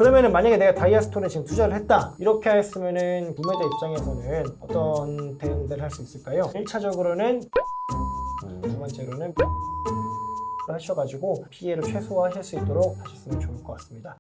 그러면은 만약에 내가 다이아스톤에 지금 투자를 했다 이렇게 했으면은 구매자 입장에서는 어떤 대응들을 할 수 있을까요? 1차적으로는 두 번째로는 하셔가지고 피해를 최소화하실 수 있도록 하셨으면 좋을 것 같습니다.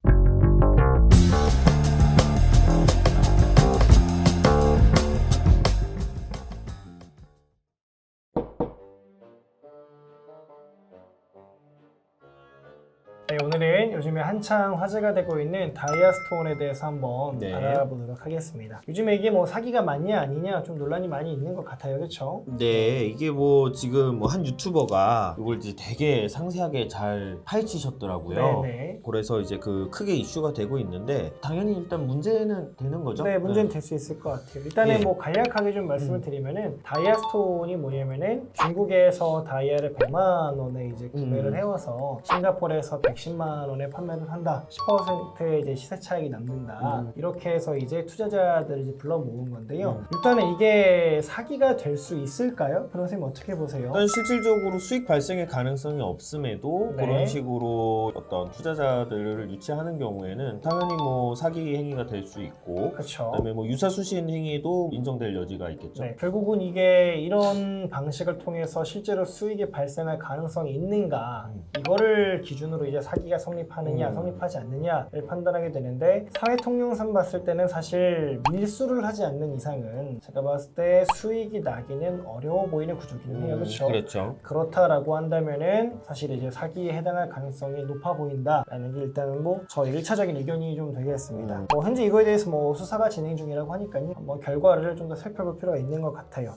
네, 오늘은 요즘에 한창 화제가 되고 있는 다이아스톤에 대해서 한번 알아보도록 하겠습니다. 요즘에 이게 뭐 사기가 맞냐 아니냐 좀 논란이 많이 있는 것 같아요, 그렇죠? 네, 이게 뭐 지금 뭐 한 유튜버가 이걸 이제 되게 상세하게 잘 파헤치셨더라고요. 네네. 그래서 이제 그 크게 이슈가 되고 있는데 당연히 일단 문제는 되는 거죠. 네, 문제는 될 수 있을 것 같아요. 일단은 예. 뭐 간략하게 좀 말씀을 드리면은 다이아스톤이 뭐냐면은 중국에서 다이아를 100만 원에 이제 구매를 해와서 싱가포르에서 110만 원에 판매를 한다. 10%의 이제 시세 차익이 남는다. 이렇게 해서 이제 투자자들을 이제 불러 모은 건데요. 일단은 이게 사기가 될 수 있을까요? 그런 선생님 어떻게 보세요? 일단 실질적으로 수익 발생의 가능성이 없음에도 네. 그런 식으로 어떤 투자자들을 유치하는 경우에는 당연히 뭐 사기 행위가 될 수 있고 그렇죠. 그다음에 뭐 유사수신 행위도 인정될 여지가 있겠죠. 네, 결국은 이게 이런 방식을 통해서 실제로 수익이 발생할 가능성이 있는가 이거를 기준으로 이제 사기가 성립하느냐 성립하지 않느냐를 판단하게 되는데 사회 통념상 봤을 때는 사실 밀수를 하지 않는 이상은 제가 봤을 때 수익이 나기는 어려워 보이는 구조기는 해요. 그렇죠? 그렇죠. 그렇다라고 한다면은 사실 이제 사기에 해당할 가능성이 높아 보인다라는 게 일단은 뭐 저의 1차적인 의견이 좀 되겠습니다. 뭐 현재 이거에 대해서 뭐 수사가 진행 중이라고 하니까요. 한번 결과를 좀 더 살펴볼 필요가 있는 것 같아요.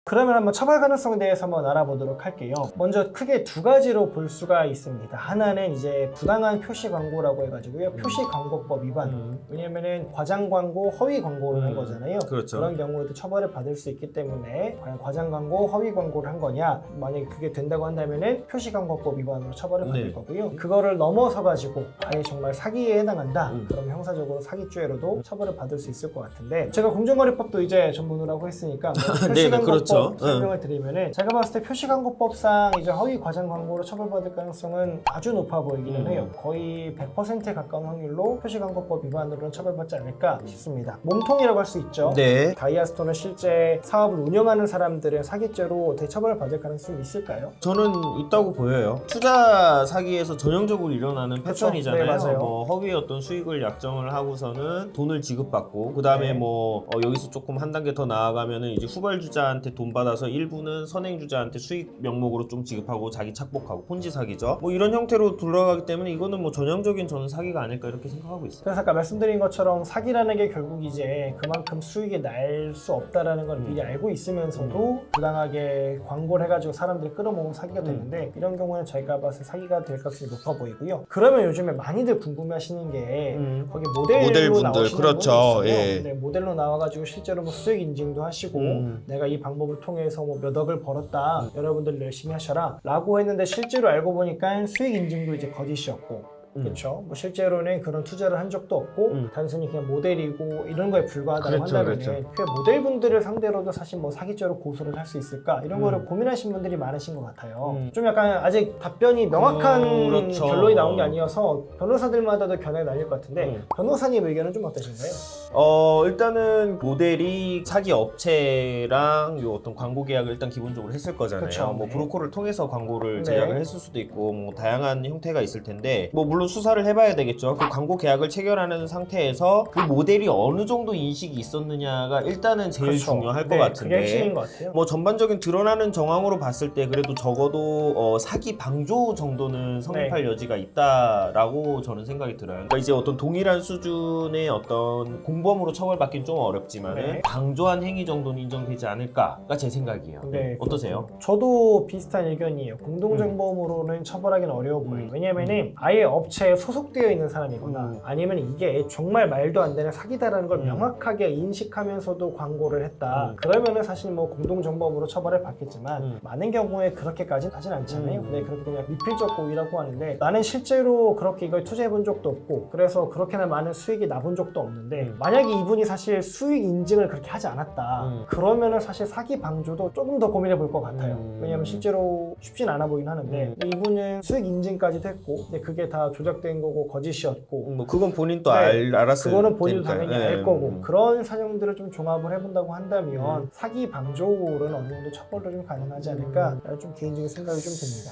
그러면 한번 처벌 가능성에 대해서 한번 알아보도록 할게요. 먼저 크게 두 가지로 볼 수가 있습니다. 하나는 이제 부당한 표시 광고라고 해가지고요. 표시 광고법 위반. 왜냐면은 과장 광고, 허위 광고를 한 거잖아요. 그렇죠. 그런 경우에도 처벌을 받을 수 있기 때문에 과연 과장 광고, 허위 광고를 한 거냐? 만약에 그게 된다고 한다면은 표시 광고법 위반으로 처벌을 받을 거고요. 그거를 넘어서 가지고 아예 정말 사기에 해당한다. 그럼 형사적으로 사기죄로도 처벌을 받을 수 있을 것 같은데 제가 공정거래법도 이제 전문으로 했으니까 뭐 표시 광고법 그렇죠. 설명을 드리면은 제가 봤을 때 표시광고법상 이제 허위 과장 광고로 처벌받을 가능성은 아주 높아 보이기는 해요. 거의 100%에 가까운 확률로 표시광고법 위반으로는 처벌받지 않을까 싶습니다. 몸통이라고 할 수 있죠. 네. 다이아스톤은 실제 사업을 운영하는 사람들은 사기죄로 대처벌을 받을 가능성이 있을까요? 저는 있다고 보여요. 투자 사기에서 전형적으로 일어나는 그렇죠. 패턴이잖아요. 네, 맞아요. 뭐 허위의 어떤 수익을 약정을 하고서는 돈을 지급받고 그 다음에 네. 뭐 여기서 조금 한 단계 더 나아가면은 이제 후발주자한테 돈 받아서 일부는 선행주자한테 수익 명목으로 좀 지급하고 자기 착복하고 폰지 사기죠. 뭐 이런 형태로 돌아가기 때문에 이거는 뭐 전형적인 저는 사기가 아닐까 이렇게 생각하고 있어요. 그래서 아까 말씀드린 것처럼 사기라는 게 결국 이제 그만큼 수익이 날 수 없다라는 걸 미리 알고 있으면서도 부당하게 광고를 해가지고 사람들이 끌어모으면 사기가 되는데 이런 경우는 저희가 봤을 때 사기가 될 가능성이 높아 보이고요. 그러면 요즘에 많이들 궁금해하시는 게 거기 모델로 모델분들, 나오시는 그렇죠. 분이 있어요. 예. 네, 모델로 나와가지고 실제로 뭐 수익 인증도 하시고 내가 이 방법을 통해서 뭐 몇 억을 벌었다. 여러분들 열심히 하셔라 라고 했는데 실제로 알고 보니까 수익 인증도 이제 거짓이었고 그렇죠. 뭐 실제로는 그런 투자를 한 적도 없고 단순히 그냥 모델이고 이런 거에 불과하다고 그렇죠, 한다면 그렇죠. 그 모델분들을 상대로도 사실 뭐 사기죄로 고소를 할 수 있을까 이런 거를 고민하신 분들이 많으신 것 같아요. 좀 약간 아직 답변이 명확한 그렇죠. 결론이 나온 게 아니어서 변호사들마다도 견해가 나뉠 것 같은데 변호사님 의견은 좀 어떠신가요? 일단은 모델이 사기 업체랑 요 어떤 광고 계약을 일단 기본적으로 했을 거잖아요. 그쵸, 뭐 네. 브로커를 통해서 광고를 네. 제작을 했을 수도 있고 뭐 다양한 형태가 있을 텐데 뭐 물론 수사를 해봐야 되겠죠. 그 광고 계약을 체결하는 상태에서 그 모델이 어느 정도 인식이 있었느냐가 일단은 제일 그렇죠. 중요할 것 네, 같은데 그게 핵심인 것 같아요. 뭐 전반적인 드러나는 정황으로 봤을 때 그래도 적어도 사기 방조 정도는 성립할 여지가 있다라고 저는 생각이 들어요. 그러니까 이제 어떤 동일한 수준의 어떤 공범으로 처벌받기는 좀 어렵지만 네. 방조한 행위 정도는 인정되지 않을까가 제 생각이에요. 네, 어떠세요? 저도 비슷한 의견이에요. 공동정범으로는 처벌하기는 어려워 보여요. 왜냐면은 아예 업체에 소속되어 있는 사람이거나 아니면 이게 정말 말도 안 되는 사기다라는 걸 명확하게 인식하면서도 광고를 했다. 그러면은 사실 뭐 공동정범으로 처벌을 받겠지만 많은 경우에 그렇게까지는 하진 않잖아요. 근데 그렇게 그냥 미필적 고의라고 하는데 나는 실제로 그렇게 이걸 투자해 본 적도 없고 그래서 그렇게나 많은 수익이 나본 적도 없는데 만약에 이분이 사실 수익 인증을 그렇게 하지 않았다. 그러면은 사실 사기 방조도 조금 더 고민해 볼 것 같아요. 왜냐면 실제로 쉽진 않아 보이긴 하는데 이분은 수익 인증까지도 했고 근데 그게 다 조작된 거고 거짓이었고 뭐 그건 본인 또 네, 알았을 그거는 본인도 테니까요. 당연히 네. 알 거고 그런 사정들을 좀 종합을 해본다고 한다면 사기 방조로는 어느 정도 처벌도 좀 가능하지 않을까 좀 개인적인 생각이 좀 듭니다.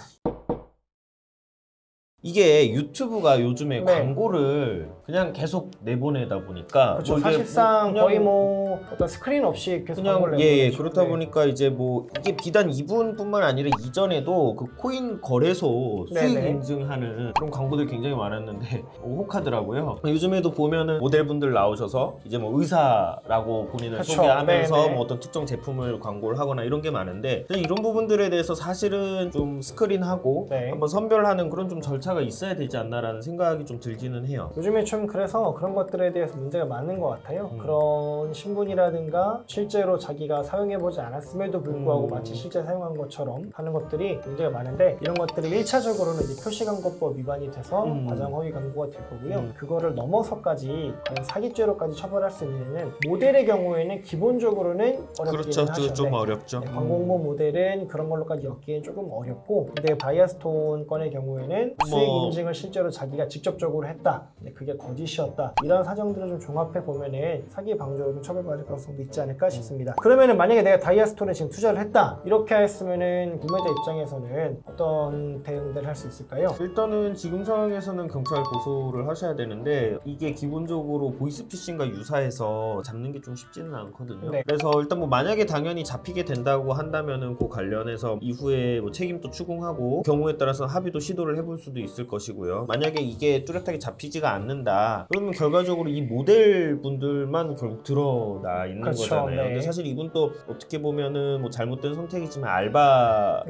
이게 유튜브가 요즘에 네. 광고를 그냥 계속 내보내다 보니까 그렇죠. 뭐 이게 사실상 뭐 그냥 거의 뭐 어떤 스크린 없이 계속 광고를 그냥 내보내죠. 그렇다 네. 보니까 이제 뭐 이게 비단 이분뿐만 아니라 이전에도 그 코인 거래소 수익 네네. 인증하는 그런 광고들 굉장히 많았는데 혹하더라고요. 요즘에도 보면은 모델분들 나오셔서 이제 뭐 의사라고 본인을 그쵸. 소개하면서 네네. 뭐 어떤 특정 제품을 광고를 하거나 이런 게 많은데 이런 부분들에 대해서 사실은 좀 스크린하고 네. 한번 선별하는 그런 좀 절차가 있어야 되지 않나라는 생각이 좀 들기는 해요. 요즘에 좀 그래서 그런 것들에 대해서 문제가 많은 것 같아요. 그런 신분이라든가 실제로 자기가 사용해보지 않았음에도 불구하고 마치 실제 사용한 것처럼 하는 것들이 문제가 많은데 이런 것들이 1차적으로는 이제 표시광고법 위반이 돼서 과장 허위 광고가 될 거고요. 그거를 넘어서까지 과연 사기죄로까지 처벌할 수 있는 모델의 경우에는 기본적으로는 어렵기는 그렇죠. 하죠. 좀 네. 어렵죠. 네, 광고 홍보 모델은 그런 걸로까지 엮기엔 조금 어렵고 근데 바이아스톤 건의 경우에는 수익 인증을 실제로 자기가 직접적으로 했다 근데 그게 거짓이었다 이런 사정들을 좀 종합해 보면은 사기 방조로 좀 처벌받을 가능성도 있지 않을까 싶습니다. 그러면은 만약에 내가 다이아스톤에 지금 투자를 했다 이렇게 했으면은 구매자 입장에서는 어떤 대응들을 할 수 있을까요? 일단은 지금 상황에서는 경찰 고소를 하셔야 되는데 이게 기본적으로 보이스피싱과 유사해서 잡는 게 좀 쉽지는 않거든요. 네. 그래서 일단 뭐 만약에 당연히 잡히게 된다고 한다면은 그 관련해서 이후에 뭐 책임도 추궁하고 경우에 따라서 합의도 시도를 해볼 수도 있을 것이고요. 만약에 이게 뚜렷하게 잡히지가 않는다 그러면 결과적으로 이 모델 분들만 결국 드러나 있는 그렇죠. 거잖아요. 네. 근데 사실 이분 또 어떻게 보면은 뭐 잘못된 선택이지만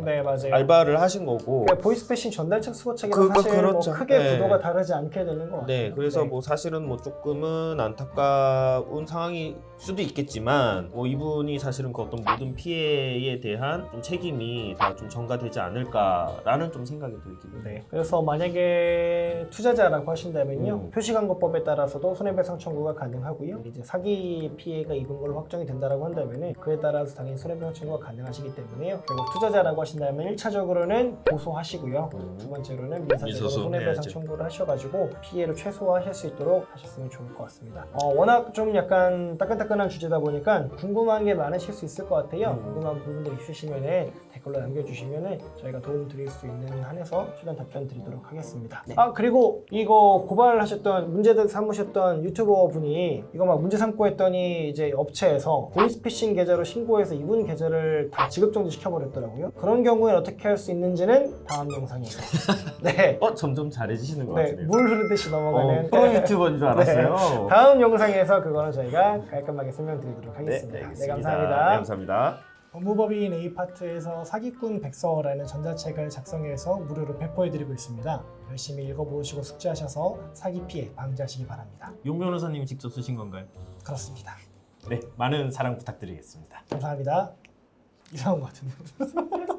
네 맞아요. 알바를 하신 거고 그러니까 보이스피싱 전달책 수거책이랑 그거 사실 그렇죠. 뭐 크게 네. 구도가 다르지 않게 되는 것 같아요. 네, 그래서 네. 뭐 사실은 뭐 조금은 안타까운 상황일 수도 있겠지만 뭐 이분이 사실은 그 어떤 모든 피해에 대한 좀 책임이 다 좀 전가되지 않을까라는 좀 생각이 들긴 해요. 네. 그래서 만약에 투자자라고 하신다면요 표시광고법에 따라서도 손해배상 청구가 가능하고요 이제 사기 피해가 입은 걸로 확정이 된다라고 한다면은 그에 따라서 당연히 손해배상 청구가 가능하시기 때문에요 결국 투자자라고 하신다면 1차적으로는 고소하시고요 두 번째로는 민사적으로 민소송 손해배상 해야죠. 청구를 하셔가지고 피해를 최소화하실 수 있도록 하셨으면 좋을 것 같습니다. 워낙 좀 약간 따끈따끈한 주제다 보니까 궁금한 게 많으실 수 있을 것 같아요. 궁금한 부분들 있으시면은 댓글로 남겨주시면은 저희가 도움 드릴 수 있는 한에서 최대한 답변 드리도록 하겠습니다. 그리고 이거 고발하셨던 문제들 삼으셨던 유튜버 분이 이거 막 문제 삼고 했더니 이제 업체에서 보이스피싱 계좌로 신고해서 이분 계좌를 다 지급정지 시켜버렸더라고요. 그런 경우엔 어떻게 할 수 있는지는 다음 영상에서 네. 점점 잘해지시는 것 네, 같네요. 물 흐르듯이 넘어가는 프로 유튜버인 줄 알았어요. 다음 영상에서 그거는 저희가 깔끔하게 설명드리도록 하겠습니다. 네, 알겠습니다. 감사합니다. 네, 감사합니다. 법무법인 A파트에서 사기꾼 백서라는 전자책을 작성해서 무료로 배포해드리고 있습니다. 열심히 읽어보시고 숙지하셔서 사기 피해 방지하시기 바랍니다. 용 변호사님이 직접 쓰신 건가요? 그렇습니다. 네, 많은 사랑 부탁드리겠습니다. 감사합니다. 이상한 것 같은데.